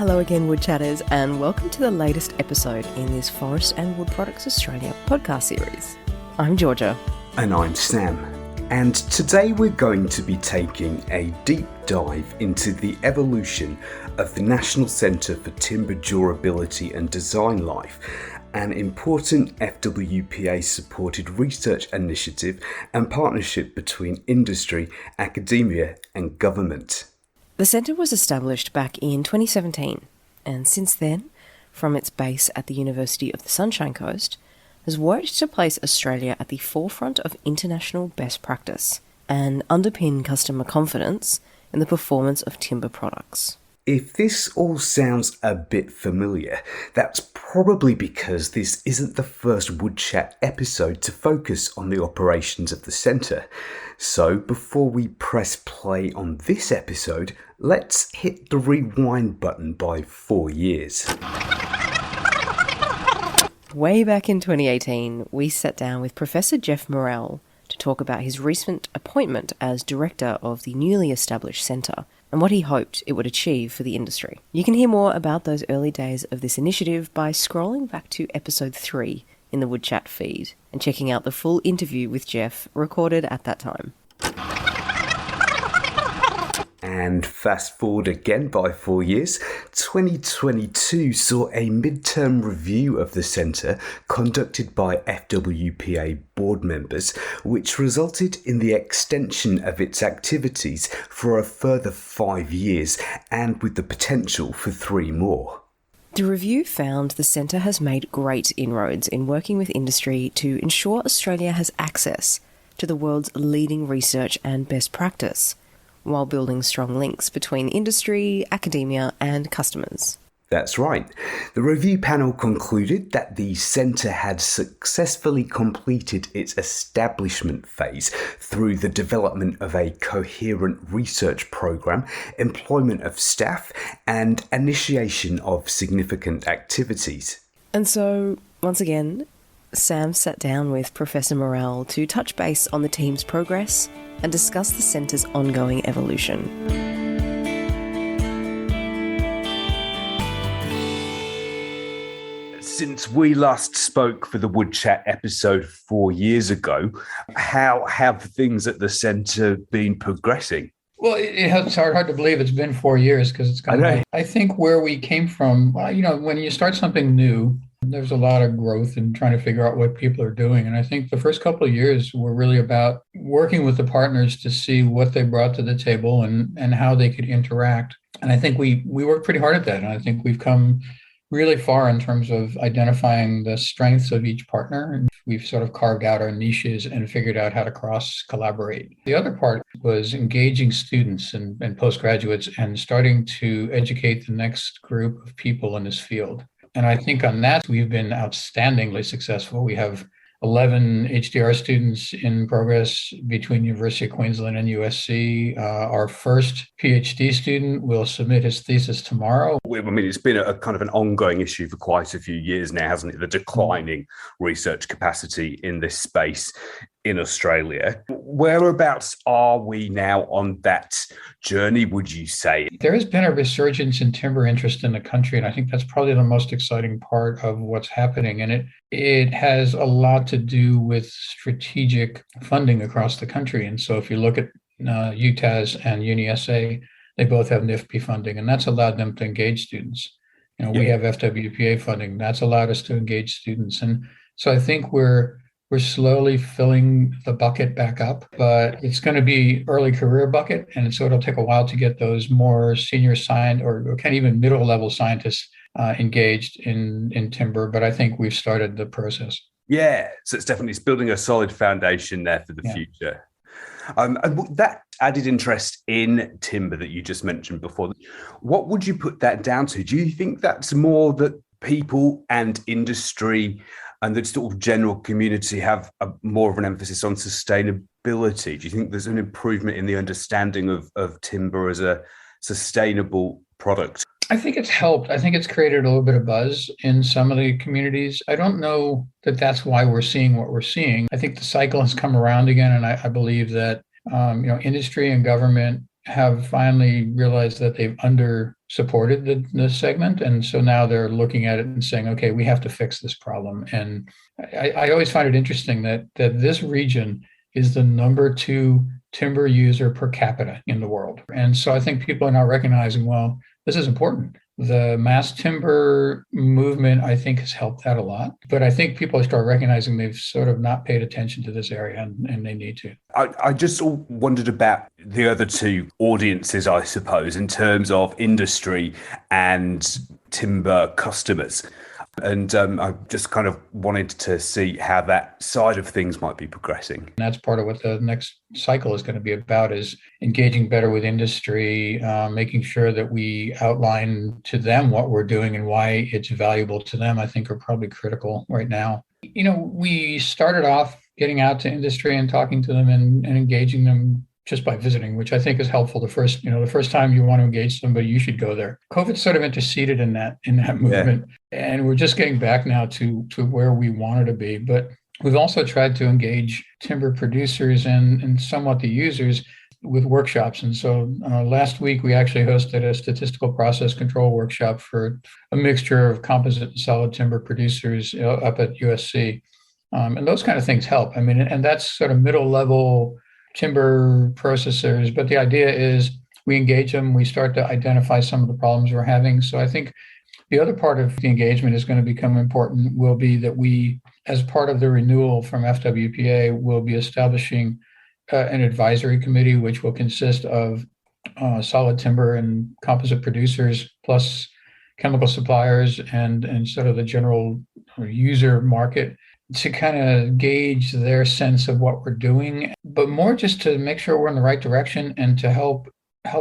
Hello again, wood chatters, and welcome to the latest episode in this Forest and Wood Products Australia podcast series. I'm Georgia. And I'm Sam. And today we're going to be taking a deep dive into the evolution of the National Centre for Timber Durability and Design Life, an important FWPA-supported research initiative and partnership between industry, academia and government. The centre was established back in 2017, and since then, from its base at the University of the Sunshine Coast, has worked to place Australia at the forefront of international best practice and underpin customer confidence in the performance of timber products. If this all sounds a bit familiar, that's probably because this isn't the first WoodChat episode to focus on the operations of the centre. So before we press play on this episode, let's hit the rewind button by 4 years. Way back in 2018, we sat down with Professor Jeff Morrell to talk about his recent appointment as director of the newly established centre and what he hoped it would achieve for the industry. You can hear more about those early days of this initiative by scrolling back to episode 3 in the WoodChat feed and checking out the full interview with Jeff recorded at that time. And fast forward again by 4 years, 2022 saw a midterm review of the centre conducted by FWPA board members, which resulted in the extension of its activities for a further 5 years and with the potential for 3 more. The review found the centre has made great inroads in working with industry to ensure Australia has access to the world's leading research and best practice, while building strong links between industry, academia and customers. That's right. The review panel concluded that the centre had successfully completed its establishment phase through the development of a coherent research programme, employment of staff and initiation of significant activities. And so, once again, Sam sat down with Professor Morrell to touch base on the team's progress and discuss the centre's ongoing evolution. Since we last spoke for the WoodChat episode 4 years ago, how have things at the centre been progressing? Well, it's hard to believe it's been 4 years because it's kind of. I think where we came from, when you start something new, there's a lot of growth in trying to figure out what people are doing. And I think the first couple of years were really about working with the partners to see what they brought to the table and how they could interact. And I think we worked pretty hard at that. And I think we've come really far in terms of identifying the strengths of each partner. And we've sort of carved out our niches and figured out how to cross-collaborate. The other part was engaging students and postgraduates and starting to educate the next group of people in this field. And I think on that, we've been outstandingly successful. We have 11 HDR students in progress between University of Queensland and USC. Our first PhD student will submit his thesis tomorrow. I mean, it's been a kind of an ongoing issue for quite a few years now, hasn't it? The declining research capacity in this space in Australia. Whereabouts are we now on that journey, would you say? There has been a resurgence in timber interest in the country, and I think that's probably the most exciting part of what's happening. And it has a lot to do with strategic funding across the country. And so if you look at UTAS and UniSA, they both have NIFP funding, and that's allowed them to engage students. We have FWPA funding. That's allowed us to engage students. And so I think we're slowly filling the bucket back up, but it's going to be early career bucket. And so it'll take a while to get those more senior or kind of even middle level scientists engaged in timber. But I think we've started the process. Yeah. So it's building a solid foundation there for the future. And that added interest in timber that you just mentioned before, what would you put that down to? Do you think that's more that people and industry and the sort of general community have more of an emphasis on sustainability? Do you think there's an improvement in the understanding of timber as a sustainable product? I think it's helped. I think it's created a little bit of buzz in some of the communities. I don't know that that's why we're seeing what we're seeing. I think the cycle has come around again, and I believe that industry and government have finally realized that they've supported the segment. And so now they're looking at it and saying, okay, we have to fix this problem. And I always find it interesting that this region is the number 2 timber user per capita in the world. And so I think people are now recognizing, well, this is important. The mass timber movement, I think, has helped that a lot. But I think people start recognizing they've sort of not paid attention to this area, and they need to. I just wondered about the other two audiences, I suppose, in terms of industry and timber customers. And I just kind of wanted to see how that side of things might be progressing. And that's part of what the next cycle is going to be about, is engaging better with industry, making sure that we outline to them what we're doing and why it's valuable to them, I think are probably critical right now. We started off getting out to industry and talking to them and engaging them just by visiting, which I think is helpful. The first time you want to engage somebody, you should go there. COVID sort of interceded in that movement. Yeah. And we're just getting back now to where we wanted to be. But we've also tried to engage timber producers and somewhat the users with workshops. And so last week, we actually hosted a statistical process control workshop for a mixture of composite and solid timber producers up at USC. And those kind of things help. I mean, and that's sort of middle level timber processors, but the idea is we engage them, we start to identify some of the problems we're having. So I think the other part of the engagement is going to become important will be that we, as part of the renewal from FWPA, will be establishing an advisory committee, which will consist of solid timber and composite producers, plus chemical suppliers and sort of the general user market, to kind of gauge their sense of what we're doing, but more just to make sure we're in the right direction and to help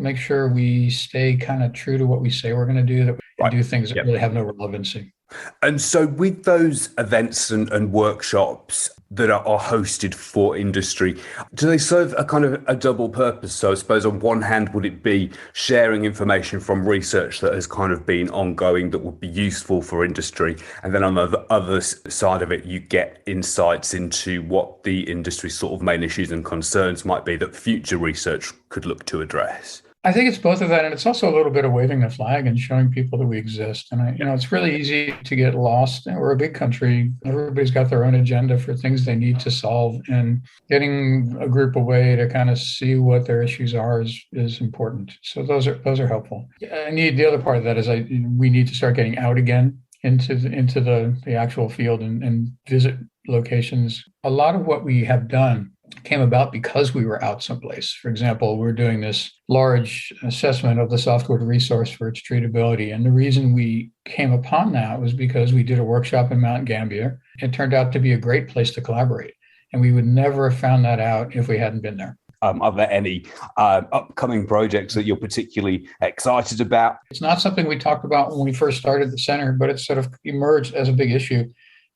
make sure we stay kind of true to what we say we're going to do, that we do things that really have no relevancy. And so with those events and workshops that are hosted for industry, do they serve a kind of a double purpose? So I suppose on one hand, would it be sharing information from research that has kind of been ongoing that would be useful for industry? And then on the other side of it, you get insights into what the industry's sort of main issues and concerns might be that future research could look to address? I think it's both of that, and it's also a little bit of waving the flag and showing people that we exist. And it's really easy to get lost. We're a big country; everybody's got their own agenda for things they need to solve, and getting a group away to kind of see what their issues are is important. So those are helpful. The other part of that is we need to start getting out again into the actual field and visit locations. A lot of what we have done came about because we were out someplace. For example, we're doing this large assessment of the softwood resource for its treatability. And the reason we came upon that was because we did a workshop in Mount Gambier. It turned out to be a great place to collaborate. And we would never have found that out if we hadn't been there. Are there any upcoming projects that you're particularly excited about? It's not something we talked about when we first started the center, but it's sort of emerged as a big issue,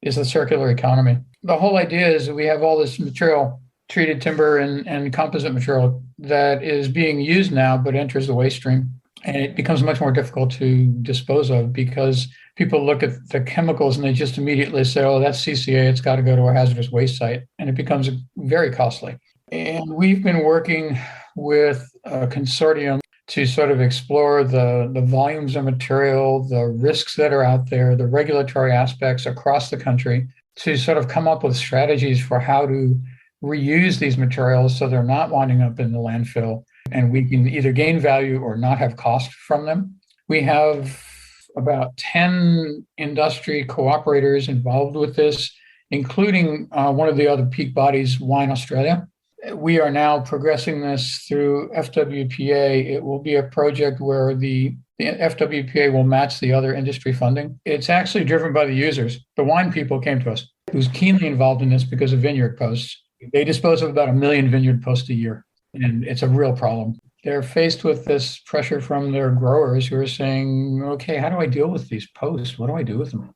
is the circular economy. The whole idea is that we have all this material, treated timber and composite material, that is being used now but enters the waste stream. And it becomes much more difficult to dispose of because people look at the chemicals and they just immediately say, oh, that's CCA, it's got to go to a hazardous waste site. And it becomes very costly. And we've been working with a consortium to sort of explore the volumes of material, the risks that are out there, the regulatory aspects across the country, to sort of come up with strategies for how to reuse these materials so they're not winding up in the landfill and we can either gain value or not have cost from them. We have about 10 industry cooperators involved with this, including one of the other peak bodies, Wine Australia. We are now progressing this through FWPA. It will be a project where the FWPA will match the other industry funding. It's actually driven by the users. The wine people came to us, who's keenly involved in this because of vineyard posts. They dispose of about 1 million vineyard posts a year, and it's a real problem. They're faced with this pressure from their growers who are saying, okay, how do I deal with these posts? What do I do with them?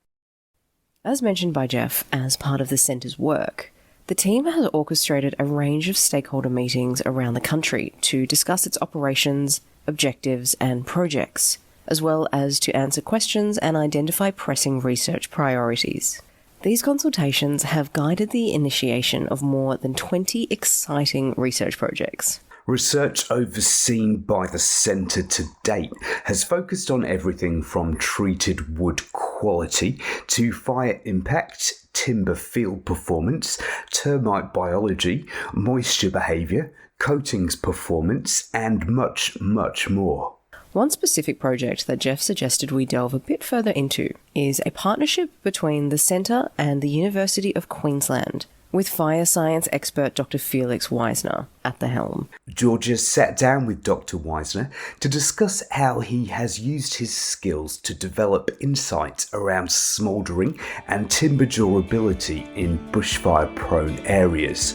As mentioned by Jeff, as part of the centre's work, the team has orchestrated a range of stakeholder meetings around the country to discuss its operations, objectives, and projects, as well as to answer questions and identify pressing research priorities. These consultations have guided the initiation of more than 20 exciting research projects. Research overseen by the Centre to date has focused on everything from treated wood quality to fire impact, timber field performance, termite biology, moisture behaviour, coatings performance, and much, much more. One specific project that Jeff suggested we delve a bit further into is a partnership between the Centre and the University of Queensland, with fire science expert Dr. Felix Wisner at the helm. Georgia sat down with Dr. Wisner to discuss how he has used his skills to develop insights around smouldering and timber durability in bushfire-prone areas.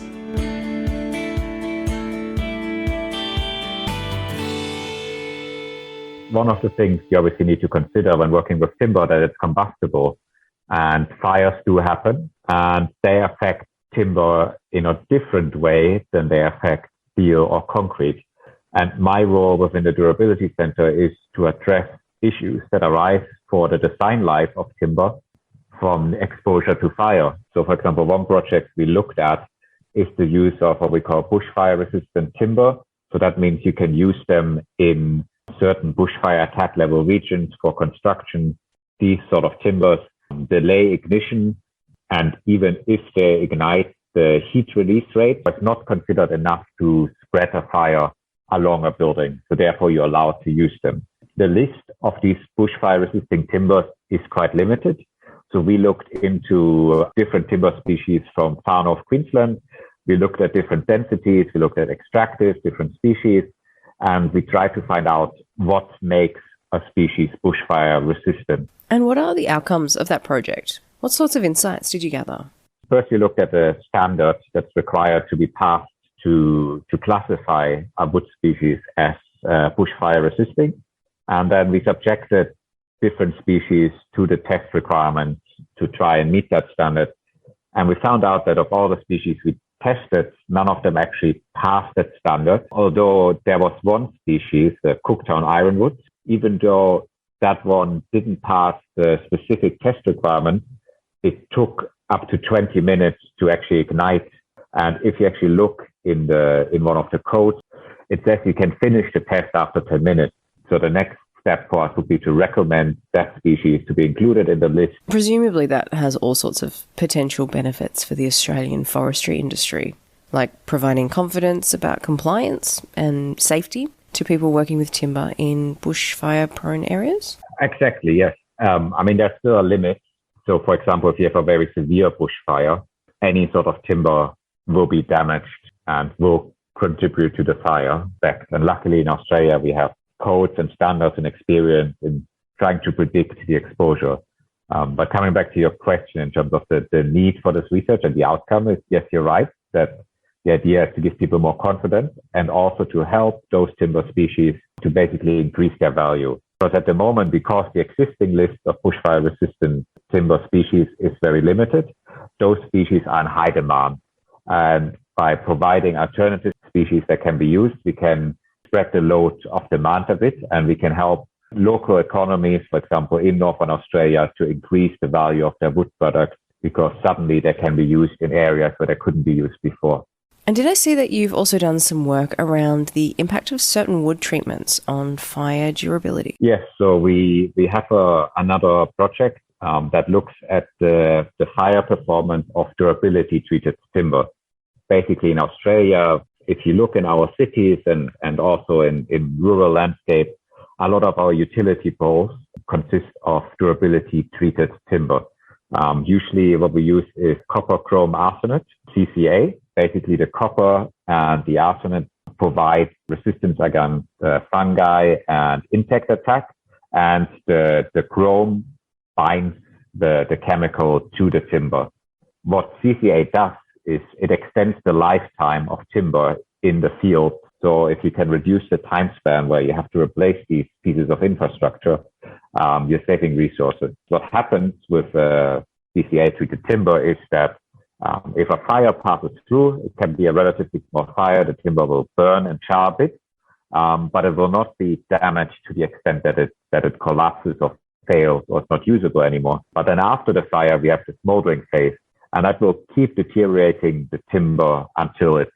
One of the things you obviously need to consider when working with timber that it's combustible, and fires do happen, and they affect timber in a different way than they affect steel or concrete. And my role within the Durability Centre is to address issues that arise for the design life of timber from exposure to fire. So, for example, one project we looked at is the use of what we call bushfire-resistant timber. So that means you can use them in certain bushfire attack level regions for construction. These sort of timbers delay ignition, and even if they ignite, the heat release rate was not considered enough to spread a fire along a building. So therefore, you're allowed to use them. The list of these bushfire-resisting timbers is quite limited. So we looked into different timber species from far north Queensland. We looked at different densities. We looked at extractives, different species, and we tried to find out what makes a species bushfire resistant. And what are the outcomes of that project? What sorts of insights did you gather? First, we looked at the standard that's required to be passed to classify a wood species as bushfire resisting. And then we subjected different species to the test requirements to try and meet that standard. And we found out that of all the species we tested, none of them actually passed that standard. Although there was one species, the Cooktown ironwood, even though that one didn't pass the specific test requirement, it took up to 20 minutes to actually ignite. And if you actually look in one of the codes, it says you can finish the test after 10 minutes. So the next step for us would be to recommend that species to be included in the list. Presumably that has all sorts of potential benefits for the Australian forestry industry, like providing confidence about compliance and safety to people working with timber in bushfire-prone areas? Exactly, yes. There's still a limit. So, for example, if you have a very severe bushfire, any sort of timber will be damaged and will contribute to the fire effect. And luckily in Australia, we have codes and standards and experience in trying to predict the exposure. But coming back to your question in terms of the need for this research and the outcome is, yes, you're right, that the idea is to give people more confidence and also to help those timber species to basically increase their value. Because at the moment, because the existing list of bushfire-resistant timber species is very limited, those species are in high demand. And by providing alternative species that can be used, we can spread the load of demand a bit, and we can help local economies, for example, in Northern Australia, to increase the value of their wood products because suddenly they can be used in areas where they couldn't be used before. And did I see that you've also done some work around the impact of certain wood treatments on fire durability? Yes, so we have another project that looks at the fire performance of durability treated timber. Basically in Australia, if you look in our cities and also in rural landscape, a lot of our utility poles consist of durability treated timber. Usually what we use is copper chrome arsenate, CCA. Basically the copper and the arsenate provide resistance against fungi and insect attack, and the chrome binds the chemical to the timber. What CCA does is it extends the lifetime of timber in the field. So if you can reduce the time span where you have to replace these pieces of infrastructure, you're saving resources. What happens with CCA treated timber is that if a fire passes through, it can be a relatively small fire, the timber will burn and char a bit, but it will not be damaged to the extent that it collapses or fails or it's not usable anymore. But then after the fire, we have the smoldering phase, and that will keep deteriorating the timber until it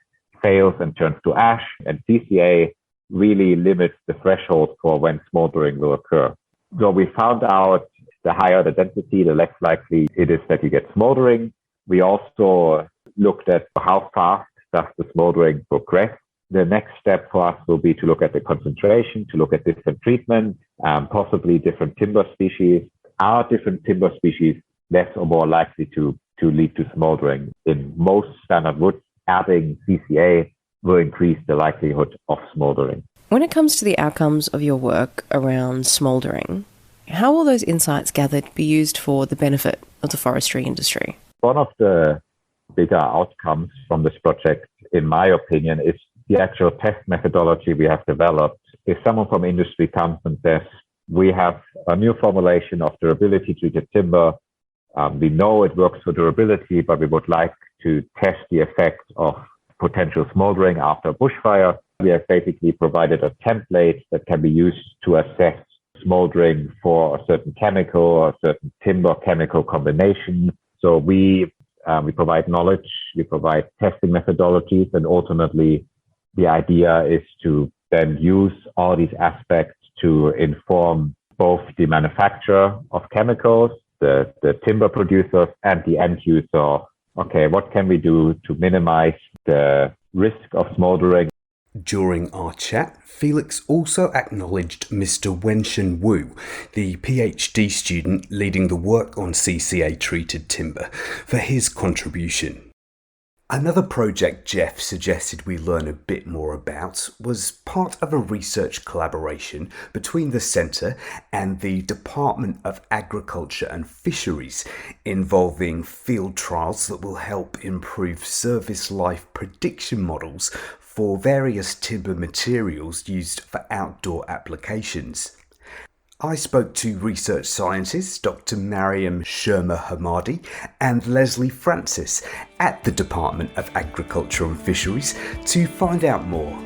fails and turns to ash, and CCA really limits the threshold for when smoldering will occur. So we found out the higher the density, the less likely it is that you get smoldering. We also looked at how fast does the smoldering progress. The next step for us will be to look at the concentration, to look at different treatments, possibly different timber species. Are different timber species less or more likely to lead to smoldering? In most standard woods, adding CCA will increase the likelihood of smoldering. When it comes to the outcomes of your work around smouldering, how will those insights gathered be used for the benefit of the forestry industry? One of the bigger outcomes from this project, in my opinion, is the actual test methodology we have developed. If someone from industry comes and says, we have a new formulation of durability treated timber, we know it works for durability, but we would like to test the effect of potential smoldering after a bushfire. We have basically provided a template that can be used to assess smoldering for a certain chemical or a certain timber chemical combination. So we provide knowledge, we provide testing methodologies, and ultimately the idea is to then use all these aspects to inform both the manufacturer of chemicals, the timber producers, and the end user. Okay, what can we do to minimize the risk of smoldering? During our chat, Felix also acknowledged Mr. Wenshen Wu, the PhD student leading the work on CCA-treated timber, for his contribution. Another project Jeff suggested we learn a bit more about was part of a research collaboration between the Centre and the Department of Agriculture and Fisheries, involving field trials that will help improve service life prediction models for various timber materials used for outdoor applications. I spoke to research scientists Dr. Mariam Sharma-Hamadi and Leslie Francis at the Department of Agriculture and Fisheries to find out more.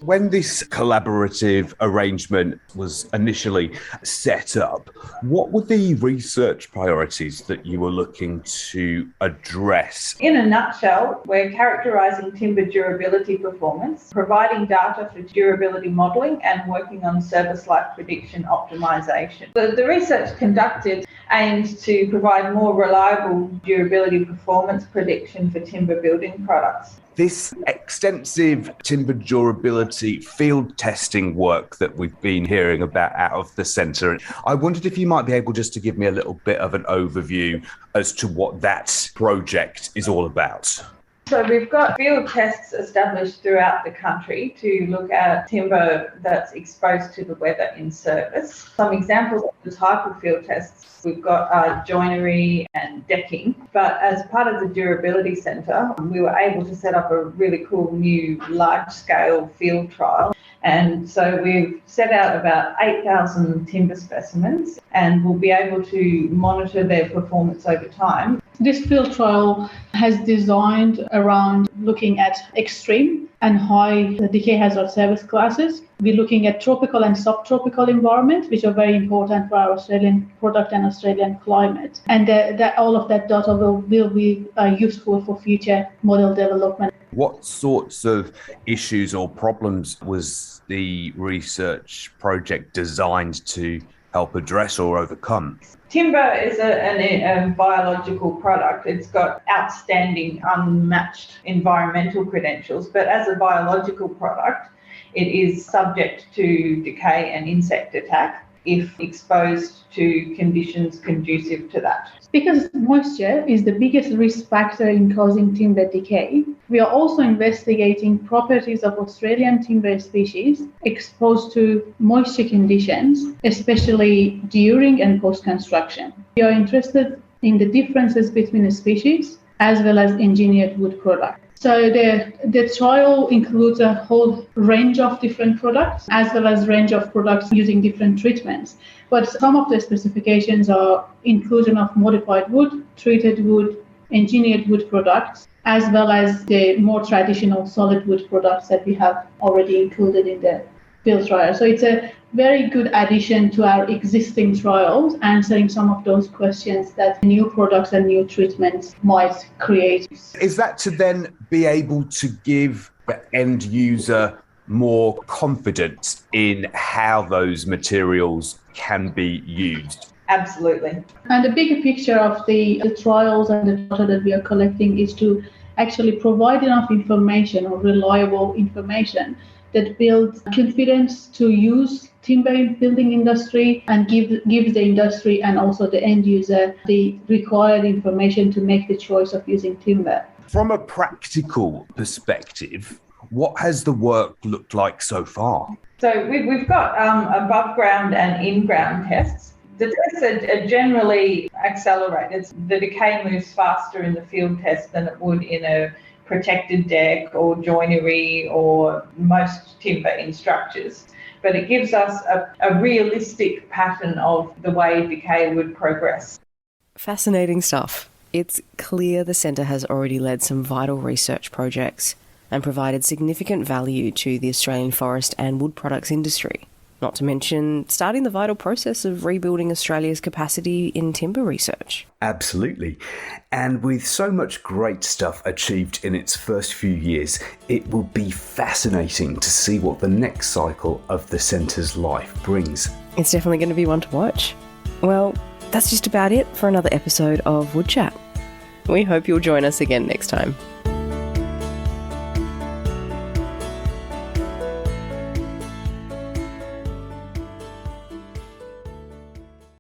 When this collaborative arrangement was initially set up, what were the research priorities that you were looking to address? In a nutshell, we're characterising timber durability performance, providing data for durability modelling, and working on service life prediction optimisation. The research conducted aimed to provide more reliable durability performance prediction for timber building products. This extensive timber durability field testing work that we've been hearing about out of the Centre, I wondered if you might be able just to give me a little bit of an overview as to what that project is all about. So we've got field tests established throughout the country to look at timber that's exposed to the weather in service. Some examples of the type of field tests we've got joinery and decking. But as part of the Durability Centre, we were able to set up a really cool new large-scale field trial. And so we've set out about 8,000 timber specimens, and we'll be able to monitor their performance over time. This field trial has designed around looking at extreme and high decay hazard service classes. We're looking at tropical and subtropical environments, which are very important for our Australian product and Australian climate. And that all of that data will be useful for future model development. What sorts of issues or problems was the research project designed to help address or overcome? Timber is a biological product. It's got outstanding, unmatched environmental credentials, but as a biological product, it is subject to decay and insect attack if exposed to conditions conducive to that. Because moisture is the biggest risk factor in causing timber decay, we are also investigating properties of Australian timber species exposed to moisture conditions, especially during and post-construction. We are interested in the differences between the species as well as engineered wood products. So the trial includes a whole range of different products as well as range of products using different treatments. But some of the specifications are inclusion of modified wood, treated wood, engineered wood products, as well as the more traditional solid wood products that we have already included in the field trial. So it's a very good addition to our existing trials, answering some of those questions that new products and new treatments might create. Is that to then be able to give the end user more confidence in how those materials can be used? Absolutely. And the bigger picture of the trials and the data that we are collecting is to actually provide enough information or reliable information that builds confidence to use timber in building industry and gives the industry and also the end user the required information to make the choice of using timber. From a practical perspective, what has the work looked like so far? So we've got above ground and in ground tests. The tests are generally accelerated. The decay moves faster in the field test than it would in a protected deck or joinery or most timber in structures. But it gives us a realistic pattern of the way decay would progress. Fascinating stuff. It's clear the centre has already led some vital research projects and provided significant value to the Australian forest and wood products industry. Not to mention starting the vital process of rebuilding Australia's capacity in timber research. Absolutely. And with so much great stuff achieved in its first few years, it will be fascinating to see what the next cycle of the centre's life brings. It's definitely going to be one to watch. Well, that's just about it for another episode of WoodChat. We hope you'll join us again next time.